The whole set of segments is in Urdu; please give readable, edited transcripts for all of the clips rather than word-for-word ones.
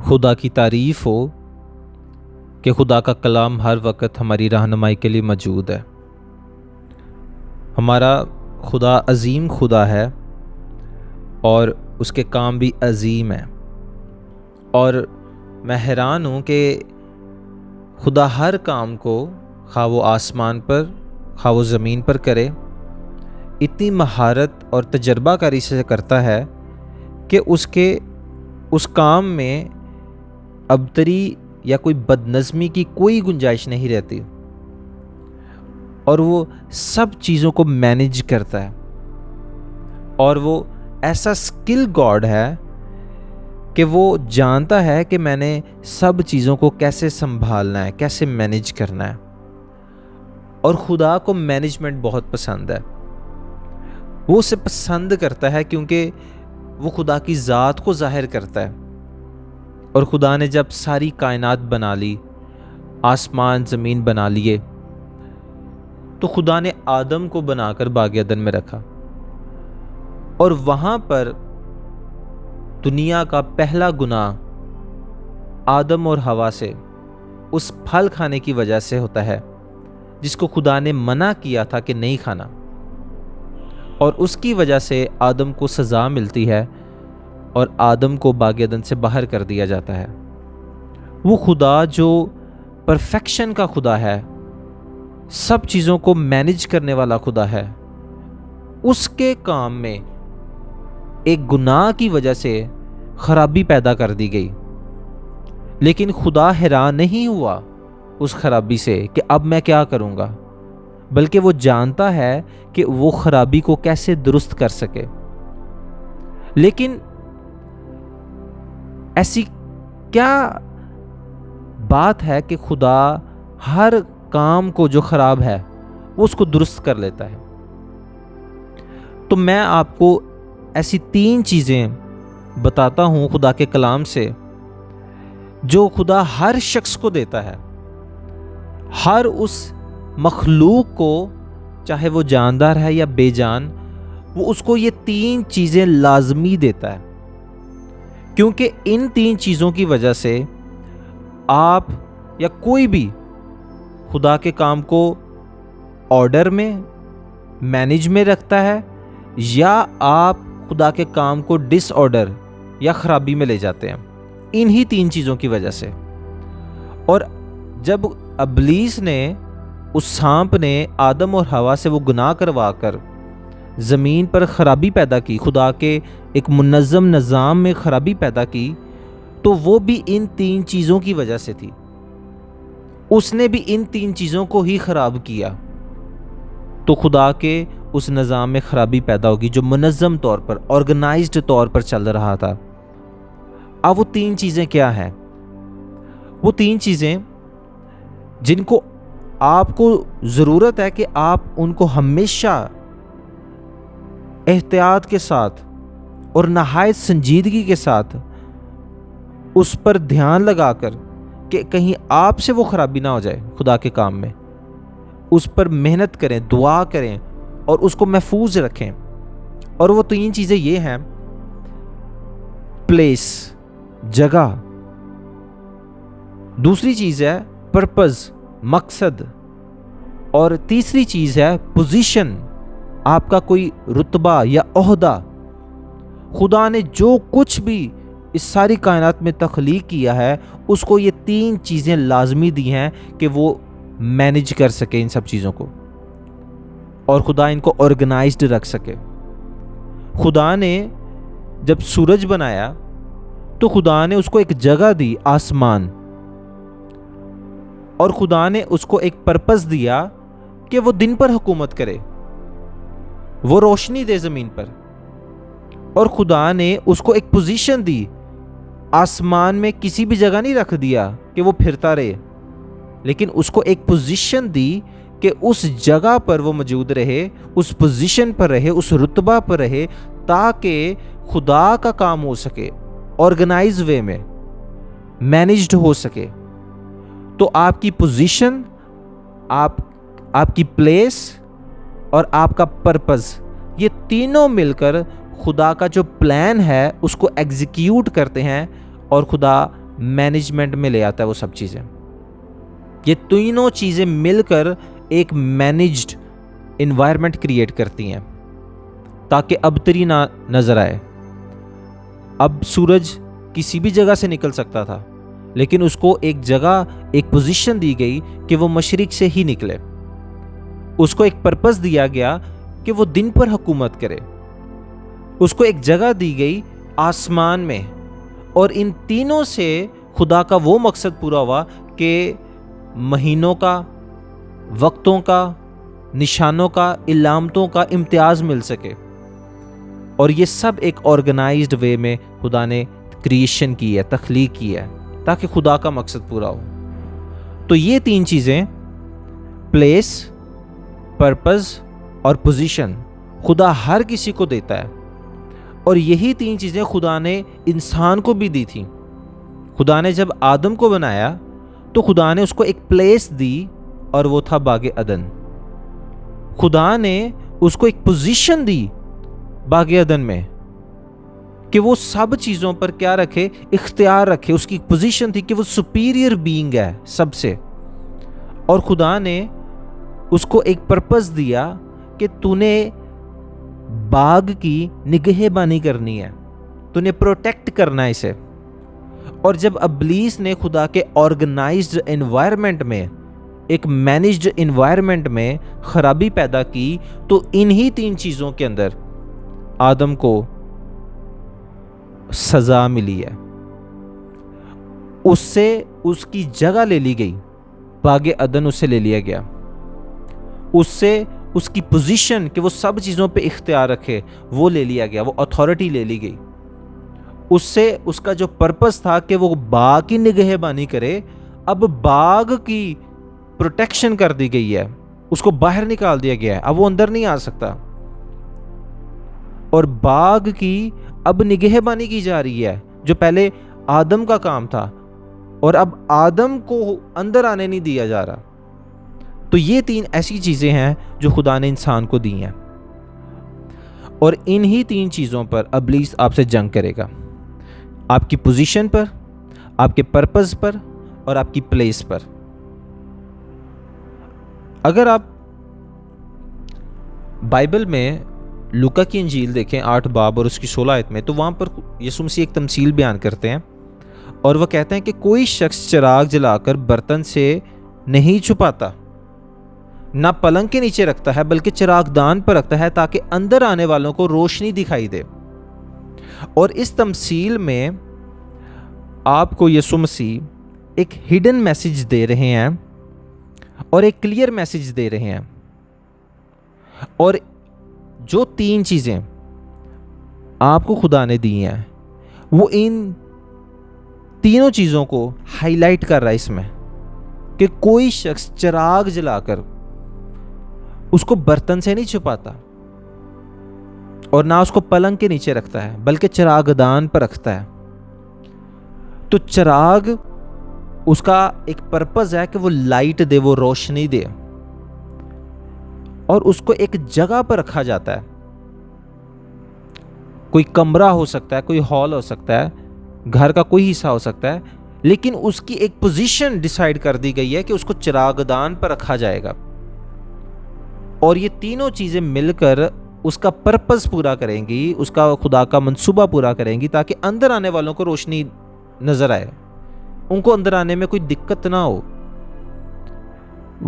خدا کی تعریف ہو کہ خدا کا کلام ہر وقت ہماری رہنمائی کے لیے موجود ہے۔ ہمارا خدا عظیم خدا ہے اور اس کے کام بھی عظیم ہیں، اور میں حیران ہوں کہ خدا ہر کام کو خواہ وہ آسمان پر خواہ وہ زمین پر کرے اتنی مہارت اور تجربہ کاری سے کرتا ہے کہ اس کام میں ابتری یا کوئی بدنظمی کی کوئی گنجائش نہیں رہتی، اور وہ سب چیزوں کو مینیج کرتا ہے، اور وہ ایسا اسکل گاڈ ہے کہ وہ جانتا ہے کہ میں نے سب چیزوں کو کیسے سنبھالنا ہے، کیسے مینیج کرنا ہے۔ اور خدا کو مینجمنٹ بہت پسند ہے، وہ اسے پسند کرتا ہے کیونکہ وہ خدا کی ذات کو ظاہر کرتا ہے۔ اور خدا نے جب ساری کائنات بنا لی، آسمان زمین بنا لیے، تو خدا نے آدم کو بنا کر باغ عدن میں رکھا، اور وہاں پر دنیا کا پہلا گناہ آدم اور حوا سے اس پھل کھانے کی وجہ سے ہوتا ہے جس کو خدا نے منع کیا تھا کہ نہیں کھانا، اور اس کی وجہ سے آدم کو سزا ملتی ہے اور آدم کو باغ عدن سے باہر کر دیا جاتا ہے۔ وہ خدا جو پرفیکشن کا خدا ہے، سب چیزوں کو مینیج کرنے والا خدا ہے، اس کے کام میں ایک گناہ کی وجہ سے خرابی پیدا کر دی گئی، لیکن خدا حیران نہیں ہوا اس خرابی سے کہ اب میں کیا کروں گا، بلکہ وہ جانتا ہے کہ وہ خرابی کو کیسے درست کر سکے۔ لیکن ایسی کیا بات ہے کہ خدا ہر کام کو جو خراب ہے وہ اس کو درست کر لیتا ہے؟ تو میں آپ کو ایسی 3 چیزیں بتاتا ہوں خدا کے کلام سے جو خدا ہر شخص کو دیتا ہے، ہر اس مخلوق کو، چاہے وہ جاندار ہے یا بے جان، وہ اس کو یہ 3 چیزیں لازمی دیتا ہے، کیونکہ ان 3 چیزوں کی وجہ سے آپ یا کوئی بھی خدا کے کام کو آرڈر میں مینیج میں رکھتا ہے، یا آپ خدا کے کام کو ڈس آرڈر یا خرابی میں لے جاتے ہیں، انہی 3 چیزوں کی وجہ سے۔ اور جب ابلیس نے، اس سانپ نے آدم اور حوا سے وہ گناہ کروا کر زمین پر خرابی پیدا کی، خدا کے ایک منظم نظام میں خرابی پیدا کی، تو وہ بھی ان 3 چیزوں کی وجہ سے تھی۔ اس نے بھی ان 3 چیزوں کو ہی خراب کیا، تو خدا کے اس نظام میں خرابی پیدا ہوگی جو منظم طور پر، آرگنائزڈ طور پر چل رہا تھا۔ اب وہ 3 چیزیں کیا ہیں؟ وہ 3 چیزیں جن کو آپ کو ضرورت ہے کہ آپ ان کو ہمیشہ احتیاط کے ساتھ اور نہایت سنجیدگی کے ساتھ اس پر دھیان لگا کر کہ کہیں آپ سے وہ خرابی نہ ہو جائے خدا کے کام میں، اس پر محنت کریں، دعا کریں اور اس کو محفوظ رکھیں۔ اور وہ 3 چیزیں یہ ہیں: پلیس، جگہ، دوسری چیز ہے پرپز، مقصد، اور تیسری چیز ہے پوزیشن، آپ کا کوئی رتبہ یا عہدہ۔ خدا نے جو کچھ بھی اس ساری کائنات میں تخلیق کیا ہے، اس کو یہ 3 چیزیں لازمی دی ہیں کہ وہ مینیج کر سکے ان سب چیزوں کو، اور خدا ان کو آرگنائزڈ رکھ سکے۔ خدا نے جب سورج بنایا تو خدا نے اس کو ایک جگہ دی، آسمان، اور خدا نے اس کو ایک پرپس دیا کہ وہ دن پر حکومت کرے، وہ روشنی دے زمین پر، اور خدا نے اس کو ایک پوزیشن دی، آسمان میں کسی بھی جگہ نہیں رکھ دیا کہ وہ پھرتا رہے، لیکن اس کو ایک پوزیشن دی کہ اس جگہ پر وہ موجود رہے، اس پوزیشن پر رہے، اس رتبہ پر رہے، تاکہ خدا کا کام ہو سکے، آرگنائز وے میں مینیجڈ ہو سکے۔ تو آپ کی پوزیشن، آپ کی پلیس اور آپ کا پرپز، یہ تینوں مل کر خدا کا جو پلان ہے اس کو ایگزیکیوٹ کرتے ہیں، اور خدا مینجمنٹ میں لے آتا ہے وہ سب چیزیں. یہ تینوں چیزیں مل کر ایک مینجڈ انوائرمنٹ کریٹ کرتی ہیں تاکہ ابتری نہ نظر آئے. اب سورج کسی بھی جگہ سے نکل سکتا تھا، لیکن اس کو ایک جگہ، ایک پوزیشن دی گئی کہ وہ مشرق سے ہی نکلے. اس کو ایک پرپس دیا گیا کہ وہ دن پر حکومت کرے. اس کو ایک جگہ دی گئی آسمان میں، اور ان تینوں سے خدا کا وہ مقصد پورا ہوا کہ مہینوں کا، وقتوں کا، نشانوں کا، علامتوں کا امتیاز مل سکے. اور یہ سب ایک آرگنائزڈ وے میں خدا نے کریشن کی ہے، تخلیق کی ہے، تاکہ خدا کا مقصد پورا ہو. تو یہ تین چیزیں، پلیس، پرپز اور پوزیشن، خدا ہر کسی کو دیتا ہے. اور یہی تین چیزیں خدا نے انسان کو بھی دی تھی. خدا نے جب آدم کو بنایا تو خدا نے اس کو ایک پلیس دی، اور وہ تھا باغ عدن. خدا نے اس کو ایک پوزیشن دی باغ عدن میں کہ وہ سب چیزوں پر کیا رکھے؟ اختیار رکھے. اس کی پوزیشن تھی کہ وہ سپیریئر بینگ ہے سب سے. اور خدا نے اس کو ایک پرپس دیا کہ تو نے باغ کی نگہبانی کرنی ہے، تو نے پروٹیکٹ کرنا ہے اسے. اور جب ابلیس نے خدا کے آرگنائزڈ انوائرمنٹ میں، ایک مینجڈ انوائرمنٹ میں خرابی پیدا کی، تو انہی تین چیزوں کے اندر آدم کو سزا ملی ہے. اس سے اس کی جگہ لے لی گئی، باغ عدن اس سے لے لیا گیا. اس سے اس کی پوزیشن کہ وہ سب چیزوں پہ اختیار رکھے وہ لے لیا گیا، وہ اتھارٹی لے لی گئی. اس سے اس کا جو پرپس تھا کہ وہ باغ کی نگہبانی کرے، اب باغ کی پروٹیکشن کر دی گئی ہے. اس کو باہر نکال دیا گیا ہے، اب وہ اندر نہیں آ سکتا. اور باغ کی اب نگہبانی کی جا رہی ہے، جو پہلے آدم کا کام تھا، اور اب آدم کو اندر آنے نہیں دیا جا رہا. تو یہ تین ایسی چیزیں ہیں جو خدا نے انسان کو دی ہیں، اور انہی تین چیزوں پر ابلیس آپ سے جنگ کرے گا. آپ کی پوزیشن پر، آپ کے پرپز پر، اور آپ کی پلیس پر. اگر آپ بائبل میں لوکا کی انجیل دیکھیں 8 باب اور اس کی 16 آیت میں، تو وہاں پر یسوع مسیح ایک تمثیل بیان کرتے ہیں، اور وہ کہتے ہیں کہ کوئی شخص چراغ جلا کر برتن سے نہیں چھپاتا، نہ پلنگ کے نیچے رکھتا ہے، بلکہ چراغ دان پر رکھتا ہے تاکہ اندر آنے والوں کو روشنی دکھائی دے. اور اس تمثیل میں آپ کو یسوع مسیح ایک ہڈن میسج دے رہے ہیں اور ایک کلیئر میسج دے رہے ہیں. اور جو تین چیزیں آپ کو خدا نے دی ہیں، وہ ان تینوں چیزوں کو ہائی لائٹ کر رہا ہے اس میں، کہ کوئی شخص چراغ جلا کر اس کو برتن سے نہیں چھپاتا، اور نہ اس کو پلنگ کے نیچے رکھتا ہے، بلکہ چراغ دان پر رکھتا ہے. تو چراغ اس کا ایک پرپس ہے کہ وہ لائٹ دے، وہ روشنی دے، اور اس کو ایک جگہ پر رکھا جاتا ہے. کوئی کمرہ ہو سکتا ہے، کوئی ہال ہو سکتا ہے، گھر کا کوئی حصہ ہو سکتا ہے، لیکن اس کی ایک پوزیشن ڈیسائیڈ کر دی گئی ہے کہ اس کو چراغ دان پر رکھا جائے گا. اور یہ تینوں چیزیں مل کر اس کا پرپس پورا کریں گی، اس کا خدا کا منصوبہ پورا کریں گی، تاکہ اندر آنے والوں کو روشنی نظر آئے، ان کو اندر آنے میں کوئی دقت نہ ہو.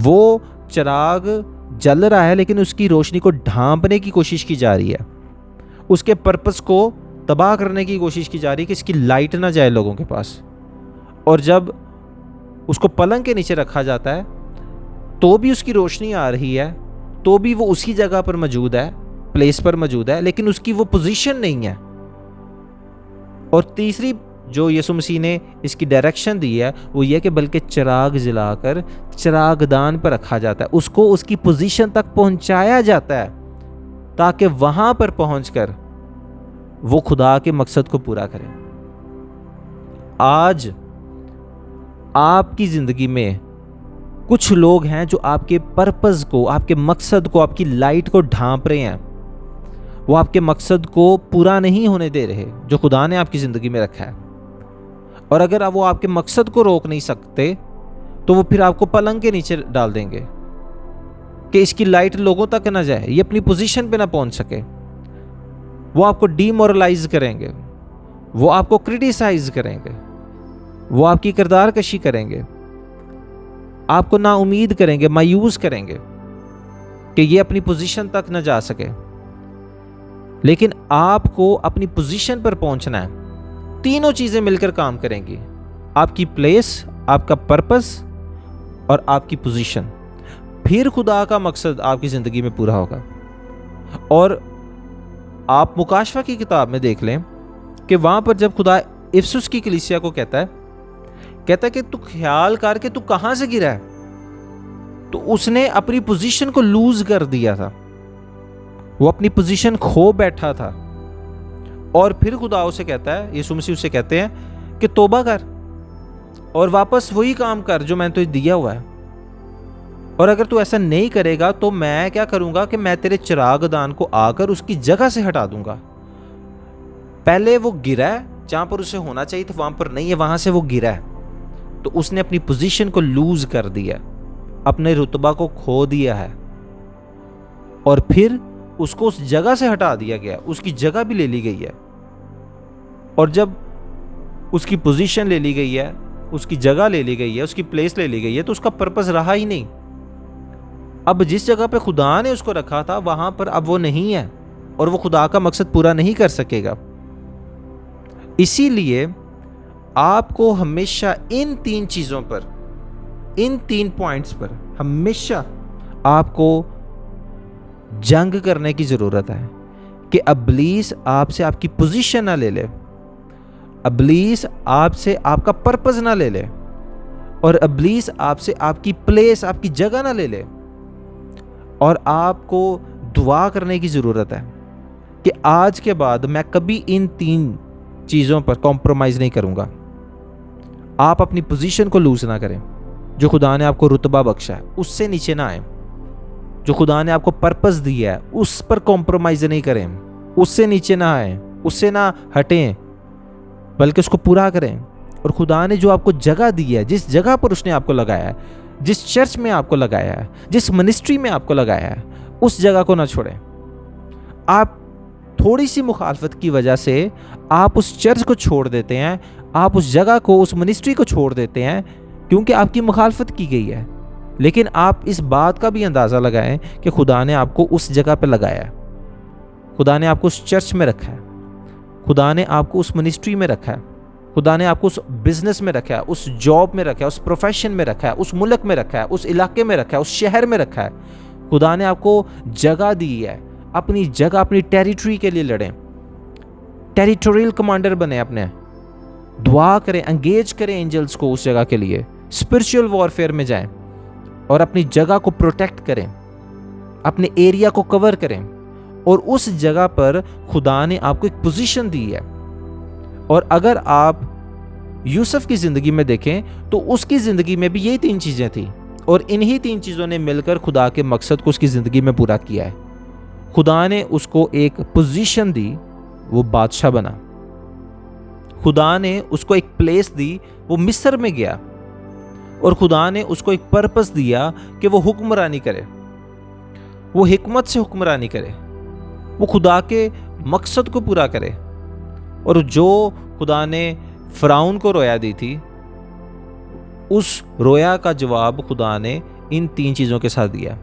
وہ چراغ جل رہا ہے، لیکن اس کی روشنی کو ڈھانپنے کی کوشش کی جا رہی ہے، اس کے پرپس کو تباہ کرنے کی کوشش کی جا رہی ہے کہ اس کی لائٹ نہ جائے لوگوں کے پاس. اور جب اس کو پلنگ کے نیچے رکھا جاتا ہے تو بھی اس کی روشنی آ رہی ہے، تو بھی وہ اسی جگہ پر موجود ہے، پلیس پر موجود ہے، لیکن اس کی وہ پوزیشن نہیں ہے. اور تیسری جو یسوع مسیح نے اس کی ڈائریکشن دی ہے وہ یہ کہ بلکہ چراغ جلا کر چراغ دان پر رکھا جاتا ہے، اس کو اس کی پوزیشن تک پہنچایا جاتا ہے، تاکہ وہاں پر پہنچ کر وہ خدا کے مقصد کو پورا کرے. آج آپ کی زندگی میں کچھ لوگ ہیں جو آپ کے پرپز کو، آپ کے مقصد کو، آپ کی لائٹ کو ڈھانپ رہے ہیں. وہ آپ کے مقصد کو پورا نہیں ہونے دے رہے جو خدا نے آپ کی زندگی میں رکھا ہے. اور اگر وہ آپ کے مقصد کو روک نہیں سکتے تو وہ پھر آپ کو پلنگ کے نیچے ڈال دیں گے کہ اس کی لائٹ لوگوں تک نہ جائے، یہ اپنی پوزیشن پہ نہ پہنچ سکے۔ وہ آپ کو ڈی مورلائز کریں گے، وہ آپ کو کرٹیسائز کریں گے، وہ آپ کی کردار کشی کریں گے، آپ کو نا امید کریں گے، مایوس کریں گے کہ یہ اپنی پوزیشن تک نہ جا سکے۔ لیکن آپ کو اپنی پوزیشن پر پہنچنا ہے۔ تینوں چیزیں مل کر کام کریں گی، آپ کی پلیس، آپ کا پرپس اور آپ کی پوزیشن۔ پھر خدا کا مقصد آپ کی زندگی میں پورا ہوگا۔ اور آپ مکاشفہ کی کتاب میں دیکھ لیں کہ وہاں پر جب خدا افسس کی کلیسیا کو کہتا ہے کہ تو خیال کر کے تو کہاں سے گرا ہے، تو اس نے اپنی پوزیشن کو لوز کر دیا تھا، وہ اپنی پوزیشن کھو بیٹھا تھا۔ اور پھر خدا اسے کہتا ہے، یسوع مسیح اسے کہتے ہیں کہ توبہ کر اور واپس وہی کام کر جو میں نے تجھے دیا ہوا ہے، اور اگر تو ایسا نہیں کرے گا تو میں کیا کروں گا کہ میں تیرے چراغ دان کو آ کر اس کی جگہ سے ہٹا دوں گا۔ پہلے وہ گرا ہے جہاں پر اسے ہونا چاہیے تھا، وہاں پر نہیں ہے، وہاں سے وہ گرا ہے، تو اس نے اپنی پوزیشن کو لوز کر دیا، اپنے رتبہ کو کھو دیا ہے، اور پھر اس کو اس جگہ سے ہٹا دیا گیا، اس کی جگہ بھی لے لی گئی ہے۔ اور جب اس کی پوزیشن لے لی گئی ہے، اس کی جگہ لے لی گئی ہے، اس کی پلیس لے لی گئی ہے، تو اس کا پرپس رہا ہی نہیں۔ اب جس جگہ پہ خدا نے اس کو رکھا تھا وہاں پر اب وہ نہیں ہے، اور وہ خدا کا مقصد پورا نہیں کر سکے گا۔ اسی لیے آپ کو ہمیشہ ان تین چیزوں پر، ان تین پوائنٹس پر ہمیشہ آپ کو جنگ کرنے کی ضرورت ہے کہ ابلیس آپ سے آپ کی پوزیشن نہ لے لے، ابلیس آپ سے آپ کا پرپس نہ لے لے، اور ابلیس آپ سے آپ کی پلیس، آپ کی جگہ نہ لے لے۔ اور آپ کو دعا کرنے کی ضرورت ہے کہ آج کے بعد میں کبھی ان تین چیزوں پر کمپرومائز نہیں کروں گا۔ آپ اپنی پوزیشن کو لوز نہ کریں، جو خدا نے آپ کو رتبہ بخشا ہے اس سے نیچے نہ آئیں، جو خدا نے آپ کو پرپس دیا ہے اس پر کمپرومائز نہیں کریں، اس سے نیچے نہ آئیں، اس سے نہ ہٹیں، بلکہ اس کو پورا کریں۔ اور خدا نے جو آپ کو جگہ دی ہے، جس جگہ پر اس نے آپ کو لگایا ہے، جس چرچ میں آپ کو لگایا ہے، جس منسٹری میں آپ کو لگایا ہے، اس جگہ کو نہ چھوڑیں۔ آپ تھوڑی سی مخالفت کی وجہ سے آپ اس چرچ کو چھوڑ دیتے ہیں، آپ اس جگہ کو، اس منسٹری کو چھوڑ دیتے ہیں کیونکہ آپ کی مخالفت کی گئی ہے۔ لیکن آپ اس بات کا بھی اندازہ لگائیں کہ خدا نے آپ کو اس جگہ پہ لگایا ہے، خدا نے آپ کو اس چرچ میں رکھا ہے، خدا نے آپ کو اس منسٹری میں رکھا ہے، خدا نے آپ کو اس بزنس میں رکھا ہے، اس جاب میں رکھا ہے، اس پروفیشن میں رکھا ہے، اس ملک میں رکھا ہے، اس علاقے میں رکھا ہے، اس شہر میں رکھا ہے۔ خدا نے آپ کو جگہ دی ہے، اپنی جگہ، اپنی ٹیریٹری کے لیے لڑیں، ٹیریٹوریل کمانڈر بنیں، اپنے دعا کریں، انگیج کریں اینجلز کو اس جگہ کے لیے، اسپرچول وارفیئر میں جائیں اور اپنی جگہ کو پروٹیکٹ کریں، اپنے ایریا کو کور کریں۔ اور اس جگہ پر خدا نے آپ کو ایک پوزیشن دی ہے۔ اور اگر آپ یوسف کی زندگی میں دیکھیں تو اس کی زندگی میں بھی یہی تین چیزیں تھیں، اور انہی تین چیزوں نے مل کر خدا کے مقصد کو اس کی زندگی میں پورا کیا ہے۔ خدا نے اس کو ایک پوزیشن دی، وہ بادشاہ بنا۔ خدا نے اس کو ایک پلیس دی، وہ مصر میں گیا۔ اور خدا نے اس کو ایک پرپس دیا کہ وہ حکمرانی کرے، وہ حکمت سے حکمرانی کرے، وہ خدا کے مقصد کو پورا کرے۔ اور جو خدا نے فرعون کو رویا دی تھی، اس رویا کا جواب خدا نے ان تین چیزوں کے ساتھ دیا۔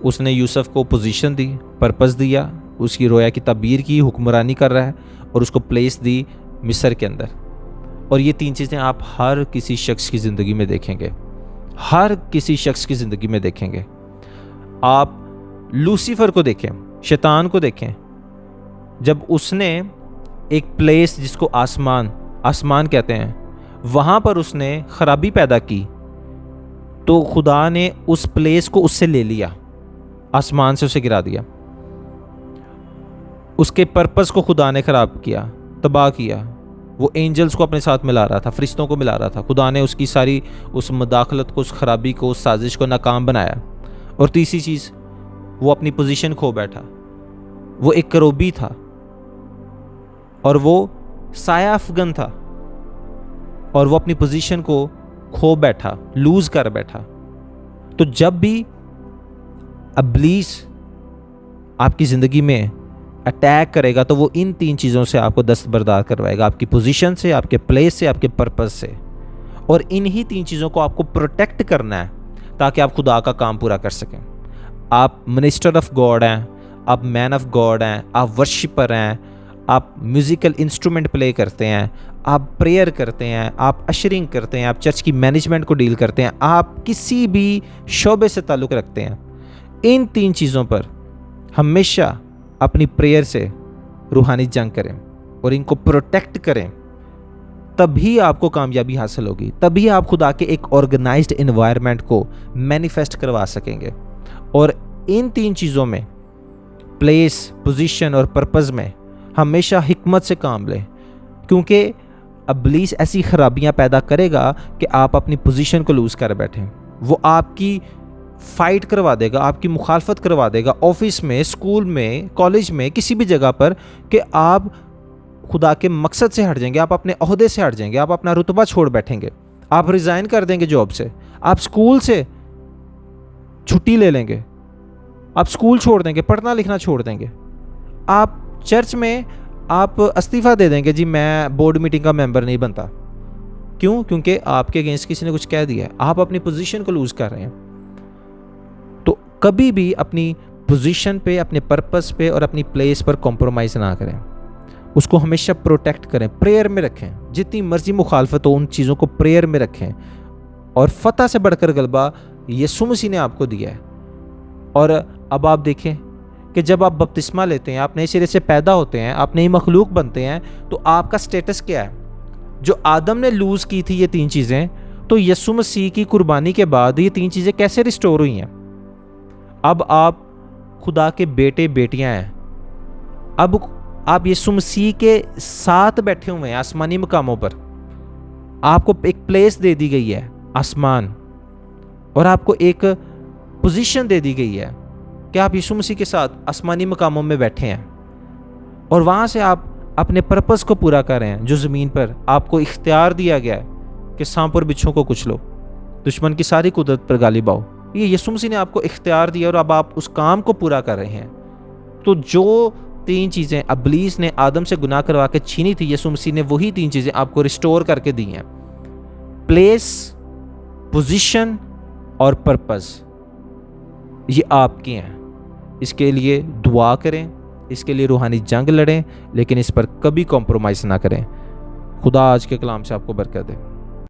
اس نے یوسف کو پوزیشن دی، پرپس دیا، اس کی رویا کی تعبیر کی، حکمرانی کر رہا ہے، اور اس کو پلیس دی مصر کے اندر۔ اور یہ تین چیزیں آپ ہر کسی شخص کی زندگی میں دیکھیں گے، ہر کسی شخص کی زندگی میں دیکھیں گے۔ آپ لوسیفر کو دیکھیں، شیطان کو دیکھیں، جب اس نے ایک پلیس جس کو آسمان کہتے ہیں، وہاں پر اس نے خرابی پیدا کی، تو خدا نے اس پلیس کو اس سے لے لیا، آسمان سے اسے گرا دیا۔ اس کے پرپس کو خدا نے خراب کیا، تباہ کیا۔ وہ اینجلز کو اپنے ساتھ ملا رہا تھا، فرشتوں کو ملا رہا تھا۔ خدا نے اس کی ساری اس مداخلت کو، اس خرابی کو، اس سازش کو ناکام بنایا۔ اور تیسری چیز، وہ اپنی پوزیشن کھو بیٹھا۔ وہ ایک کروبی تھا اور وہ سایہ افگن تھا، اور وہ اپنی پوزیشن کو کھو بیٹھا، لوز کر بیٹھا. تو جب بھی ابلیس آپ کی زندگی میں اٹیک کرے گا تو وہ ان 3 چیزوں سے آپ کو دستبردار کروائے گا، آپ کی پوزیشن سے، آپ کے پلیس سے، آپ کے پرپس سے. اور انہی 3 چیزوں کو آپ کو پروٹیکٹ کرنا ہے تاکہ آپ خدا کا کام پورا کر سکیں. آپ منسٹر آف گاڈ ہیں، آپ مین آف گاڈ ہیں، آپ ورشپر ہیں، آپ میوزیکل انسٹرومنٹ پلے کرتے ہیں، آپ پریئر کرتے ہیں، آپ اشرنگ کرتے ہیں، آپ چرچ کی مینجمنٹ کو ڈیل کرتے ہیں، آپ کسی بھی شعبے سے تعلق رکھتے ہیں. ان 3 چیزوں پر ہمیشہ اپنی پریئر سے روحانی جنگ کریں اور ان کو پروٹیکٹ کریں. تبھی آپ کو کامیابی حاصل ہوگی، تبھی آپ خدا کے ایک آرگنائزڈ انوائرمنٹ کو مینیفیسٹ کروا سکیں گے. اور ان 3 چیزوں میں، پلیس، پوزیشن اور پرپز میں ہمیشہ حکمت سے کام لیں، کیونکہ ابلیس ایسی خرابیاں پیدا کرے گا کہ آپ اپنی پوزیشن کو لوز کر بیٹھیں. وہ آپ کی فائٹ کروا دے گا، آپ کی مخالفت کروا دے گا، آفس میں، اسکول میں، کالج میں، کسی بھی جگہ پر، کہ آپ خدا کے مقصد سے ہٹ جائیں گے، آپ اپنے عہدے سے ہٹ جائیں گے، آپ اپنا رتبہ چھوڑ بیٹھیں گے، آپ ریزائن کر دیں گے جاب سے، آپ اسکول سے چھٹی لے لیں گے، آپ اسکول چھوڑ دیں گے، پڑھنا لکھنا چھوڑ دیں گے، آپ چرچ میں آپ استعفیٰ دے دیں گے، جی میں بورڈ میٹنگ کا ممبر نہیں بنتا. کیوں؟ کیونکہ آپ کے اگینسٹ کسی نے کچھ کہہ دیا ہے، آپ اپنی پوزیشن کو لوز کر رہے ہیں. تو کبھی بھی اپنی پوزیشن پہ، اپنے پرپس پہ اور اپنی پلیس پر کمپرومائز نہ کریں، اس کو ہمیشہ پروٹیکٹ کریں، پریئر میں رکھیں. جتنی مرضی مخالفت ہو ان چیزوں کو پریئر میں رکھیں. اور فتح سے بڑھ کر غلبہ یسوع مسیح نے آپ کو دیا ہے. اور اب آپ دیکھیں کہ جب آپ بپتسمہ لیتے ہیں، آپ نئے سرے سے پیدا ہوتے ہیں، آپ نئی مخلوق بنتے ہیں، تو آپ کا سٹیٹس کیا ہے؟ جو آدم نے لوز کی تھی یہ 3 چیزیں، تو یسوع مسیح کی قربانی کے بعد یہ 3 چیزیں کیسے ریسٹور ہوئی ہیں؟ اب آپ خدا کے بیٹے بیٹیاں ہیں. اب آپ یسوع مسیح کے ساتھ بیٹھے ہوئے ہیں آسمانی مقاموں پر. آپ کو ایک پلیس دے دی گئی ہے آسمان، اور آپ کو ایک پوزیشن دے دی گئی ہے کہ آپ یسوع مسیح کے ساتھ آسمانی مقاموں میں بیٹھے ہیں، اور وہاں سے آپ اپنے پرپس کو پورا کر رہے ہیں. جو زمین پر آپ کو اختیار دیا گیا ہے کہ سانپ اور بچھوں کو کچلو، دشمن کی ساری قدرت پر غالب آؤ، یہ یسوع مسیح نے آپ کو اختیار دیا اور اب آپ اس کام کو پورا کر رہے ہیں. تو جو 3 چیزیں ابلیس نے آدم سے گناہ کروا کے چھینی تھی، یسوع مسیح نے وہی 3 چیزیں آپ کو ریسٹور کر کے دی ہیں. پلیس، پوزیشن اور پرپز، یہ آپ کے ہیں. اس کے لیے دعا کریں، اس کے لیے روحانی جنگ لڑیں، لیکن اس پر کبھی کمپرومائز نہ کریں. خدا آج کے کلام سے آپ کو برکت دے.